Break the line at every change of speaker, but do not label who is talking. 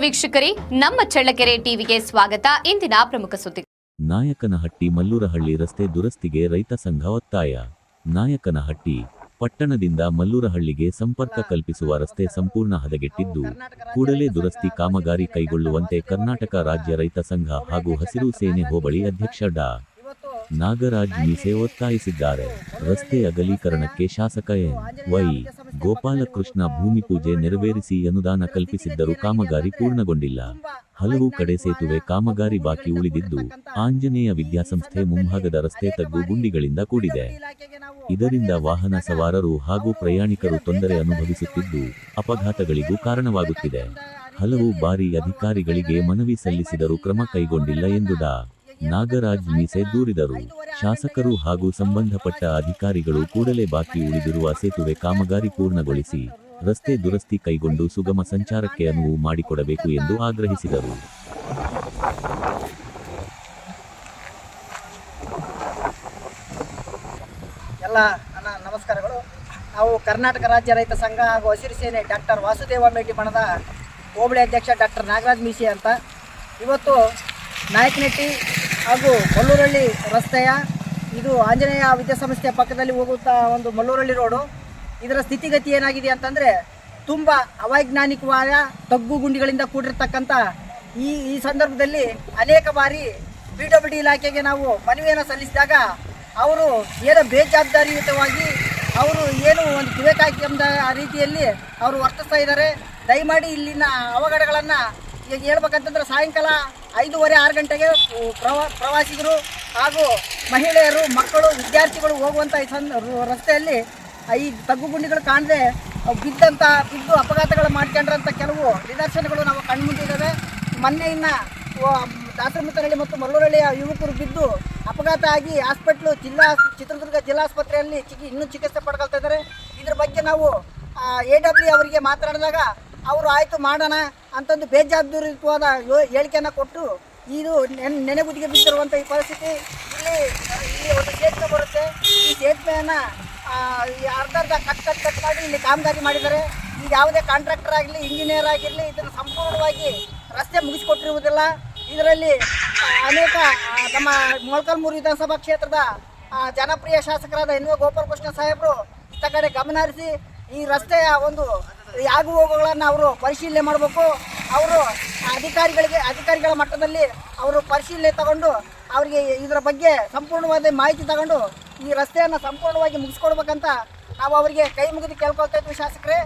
ವೀಕ್ಷಕರೇ, ನಮ್ಮ ಚಳ್ಳಕೆರೆ ಟಿವಿಗೆ ಸ್ವಾಗತ. ಇಂದಿನ ಪ್ರಮುಖ ಸುದ್ದಿ.
ನಾಯಕನಹಟ್ಟಿ ಮಲ್ಲೂರಹಳ್ಳಿ ರಸ್ತೆ ದುರಸ್ತಿಗೆ ರೈತ ಸಂಘ ಒತ್ತಾಯ. ನಾಯಕನಹಟ್ಟಿ ಪಟ್ಟಣದಿಂದ ಮಲ್ಲೂರಹಳ್ಳಿಗೆ ಸಂಪರ್ಕ ಕಲ್ಪಿಸುವ ರಸ್ತೆ ಸಂಪೂರ್ಣ ಹದಗೆಟ್ಟಿದ್ದು, ಕೂಡಲೇ ದುರಸ್ತಿ ಕಾಮಗಾರಿ ಕೈಗೊಳ್ಳುವಂತೆ ಕರ್ನಾಟಕ ರಾಜ್ಯ ರೈತ ಸಂಘ ಹಾಗೂ ಹಸಿರು ಸೇನೆ ಹೋಬಳಿ ಅಧ್ಯಕ್ಷ ಡಾ. ನಾಗರಾಜ್ ಮೀಸೆ ಒತ್ತಾಯಿಸಿದ್ದಾರೆ. ರಸ್ತೆ ಅಗಲೀಕರಣಕ್ಕೆ ಶಾಸಕ ಎನ್.ವೈ. ಗೋಪಾಲಕೃಷ್ಣ ಭೂಮಿ ಪೂಜೆ ನೆರವೇರಿಸಿ ಅನುದಾನ ಕಲ್ಪಿಸಿದ್ದರೂ ಕಾಮಗಾರಿ ಪೂರ್ಣಗೊಂಡಿಲ್ಲ. ಹಲವು ಕಡೆ ಸೇತುವೆ ಕಾಮಗಾರಿ ಬಾಕಿ ಉಳಿದಿದ್ದು, ಆಂಜನೇಯ ವಿದ್ಯಾಸಂಸ್ಥೆ ಮುಂಭಾಗದ ರಸ್ತೆ ತಗ್ಗು ಗುಂಡಿಗಳಿಂದ ಕೂಡಿದೆ. ಇದರಿಂದ ವಾಹನ ಸವಾರರು ಹಾಗೂ ಪ್ರಯಾಣಿಕರು ತೊಂದರೆ ಅನುಭವಿಸುತ್ತಿದ್ದು, ಅಪಘಾತಗಳಿಗೂ ಕಾರಣವಾಗುತ್ತಿದೆ. ಹಲವು ಬಾರಿ ಅಧಿಕಾರಿಗಳಿಗೆ ಮನವಿ ಸಲ್ಲಿಸಿದರೂ ಕ್ರಮ ಕೈಗೊಂಡಿಲ್ಲ ಎಂದು ಡಾ. ನಾಗರಾಜ್ ಮೀಸೆ ದೂರಿದರು. ಶಾಸಕರು ಹಾಗೂ ಸಂಬಂಧಪಟ್ಟ ಅಧಿಕಾರಿಗಳು ಕೂಡಲೇ ಬಾಕಿ ಉಳಿದಿರುವ ಸೇತುವೆ ಕಾಮಗಾರಿ ಪೂರ್ಣಗೊಳಿಸಿ ರಸ್ತೆ ದುರಸ್ತಿ ಕೈಗೊಂಡು ಸುಗಮ ಸಂಚಾರಕ್ಕೆ ಅನುವು ಮಾಡಿಕೊಡಬೇಕು ಎಂದು ಆಗ್ರಹಿಸಿದರು.
ಎಲ್ಲ ನಮಸ್ಕಾರಗಳು. ನಾವು ಕರ್ನಾಟಕ ರಾಜ್ಯ ರೈತ ಸಂಘ ಹಾಗೂ ಹಸಿರು ಸೇನೆ ಡಾಕ್ಟರ್ ವಾಸುದೇವ ಮೇಟಿ ಬಣದ ಹೋಬಳಿ ಅಧ್ಯಕ್ಷ ಡಾಕ್ಟರ್ ನಾಗರಾಜ್ ಮೀಸೆ ಅಂತ ಇವತ್ತು ನಾಯಕನಹಟ್ಟಿ ಹಾಗೂ ಮಲ್ಲೂರಹಳ್ಳಿ ರಸ್ತೆಯ ಇದು ಆಂಜನೇಯ ವಿದ್ಯಾಸಂಸ್ಥೆಯ ಪಕ್ಕದಲ್ಲಿ ಹೋಗುತ್ತಾ ಒಂದು ಮಲ್ಲೂರಹಳ್ಳಿ ರೋಡು, ಇದರ ಸ್ಥಿತಿಗತಿ ಏನಾಗಿದೆ ಅಂತಂದರೆ ತುಂಬ ಅವೈಜ್ಞಾನಿಕವಾದ ತಗ್ಗು ಗುಂಡಿಗಳಿಂದ ಕೂಡಿರ್ತಕ್ಕಂಥ ಈ ಸಂದರ್ಭದಲ್ಲಿ ಅನೇಕ ಬಾರಿ PWD ಇಲಾಖೆಗೆ ನಾವು ಮನವಿಯನ್ನು ಸಲ್ಲಿಸಿದಾಗ ಅವರು ಏನೋ ಬೇಜವಾಬ್ದಾರಿಯುತವಾಗಿ ಅವರು ಏನು ಒಂದು ಕಿವೇಕಾಕಿ ಎಂಬ ರೀತಿಯಲ್ಲಿ ಅವರು ವರ್ತಿಸ್ತಾ ಇದ್ದಾರೆ. ದಯಮಾಡಿ ಇಲ್ಲಿನ ಅವಘಡಗಳನ್ನು ಈಗ ಹೇಳ್ಬೇಕಂತಂದ್ರೆ ಸಾಯಂಕಾಲ 5:30-6 ಗಂಟೆಗೆ ಪ್ರವಾಸಿಗರು ಹಾಗೂ ಮಹಿಳೆಯರು, ಮಕ್ಕಳು, ವಿದ್ಯಾರ್ಥಿಗಳು ಹೋಗುವಂಥ ಈ ರಸ್ತೆಯಲ್ಲಿ ಈ ತಗ್ಗು ಗುಂಡಿಗಳು ಕಾಣದೆ ಬಿದ್ದು ಅಪಘಾತಗಳು ಮಾಡ್ಕೊಂಡ್ರಂಥ ಕೆಲವು ನಿದರ್ಶನಗಳು ನಾವು ಕಣ್ಮುಂದಿದ್ದಾವೆ. ಮೊನ್ನೆಯಿಂದ ದಾಸರಮುತ್ತನಹಳ್ಳಿ ಮತ್ತು ಮಲ್ಲೂರಹಳ್ಳಿಯ ಯುವಕರು ಬಿದ್ದು ಅಪಘಾತ ಆಗಿ ಚಿತ್ರದುರ್ಗ ಜಿಲ್ಲಾಸ್ಪತ್ರೆಯಲ್ಲಿ ಇನ್ನೂ ಚಿಕಿತ್ಸೆ ಪಡ್ಕೊಳ್ತಾ ಇದ್ದಾರೆ. ಇದ್ರ ಬಗ್ಗೆ ನಾವು AW ಅವರಿಗೆ ಮಾತನಾಡಿದಾಗ ಅವರು ಆಯಿತು ಮಾಡೋಣ ಅಂತಂದು ಬೇಜವಾಬ್ದಾರಿಯುತವಾದ ಹೇಳಿಕೆಯನ್ನು ಕೊಟ್ಟು ಇದು ನೆನೆಗುದಿಗೆ ಬಿದ್ದಿರುವಂಥ ಈ ಪರಿಸ್ಥಿತಿ. ಇಲ್ಲಿ ಒಂದು ಸೇತುವೆ ಬರುತ್ತೆ. ಈ ಸೇತುವೆಯನ್ನು ಅರ್ಧ ಕಟ್ ಮಾಡಿ ಇಲ್ಲಿ ಕಾಮಗಾರಿ ಮಾಡಿದ್ದಾರೆ. ಈಗ ಯಾವುದೇ ಕಾಂಟ್ರಾಕ್ಟರ್ ಆಗಲಿ, ಇಂಜಿನಿಯರ್ ಆಗಿರಲಿ ಇದನ್ನು ಸಂಪೂರ್ಣವಾಗಿ ರಸ್ತೆ ಮುಗಿಸಿಕೊಟ್ಟಿರುವುದಿಲ್ಲ. ಇದರಲ್ಲಿ ಅನೇಕ ನಮ್ಮ ಮೊಳಕಾಲ್ಮೂರು ವಿಧಾನಸಭಾ ಕ್ಷೇತ್ರದ ಜನಪ್ರಿಯ ಶಾಸಕರಾದ ಎನ್.ವೈ. ಗೋಪಾಲಕೃಷ್ಣ ಸಾಹೇಬರು ಇತ್ತ ಕಡೆ ಗಮನ ಹರಿಸಿ ಈ ರಸ್ತೆಯ ಒಂದು ಆಗು ಹೋಗುಗಳನ್ನು ಅವರು ಪರಿಶೀಲನೆ ಮಾಡಬೇಕು. ಅವರು ಅಧಿಕಾರಿಗಳ ಮಟ್ಟದಲ್ಲಿ ಅವರು ಪರಿಶೀಲನೆ ತಗೊಂಡು ಅವರಿಗೆ ಇದರ ಬಗ್ಗೆ ಸಂಪೂರ್ಣವಾದ ಮಾಹಿತಿ ತಗೊಂಡು ಈ ರಸ್ತೆಯನ್ನು ಸಂಪೂರ್ಣವಾಗಿ ಮುಗಿಸ್ಕೊಡ್ಬೇಕಂತ ನಾವು ಅವರಿಗೆ ಕೈ ಮುಗಿದು ಕೇಳ್ಕೊಳ್ತಾ ಇದ್ವಿ ಶಾಸಕರೇ.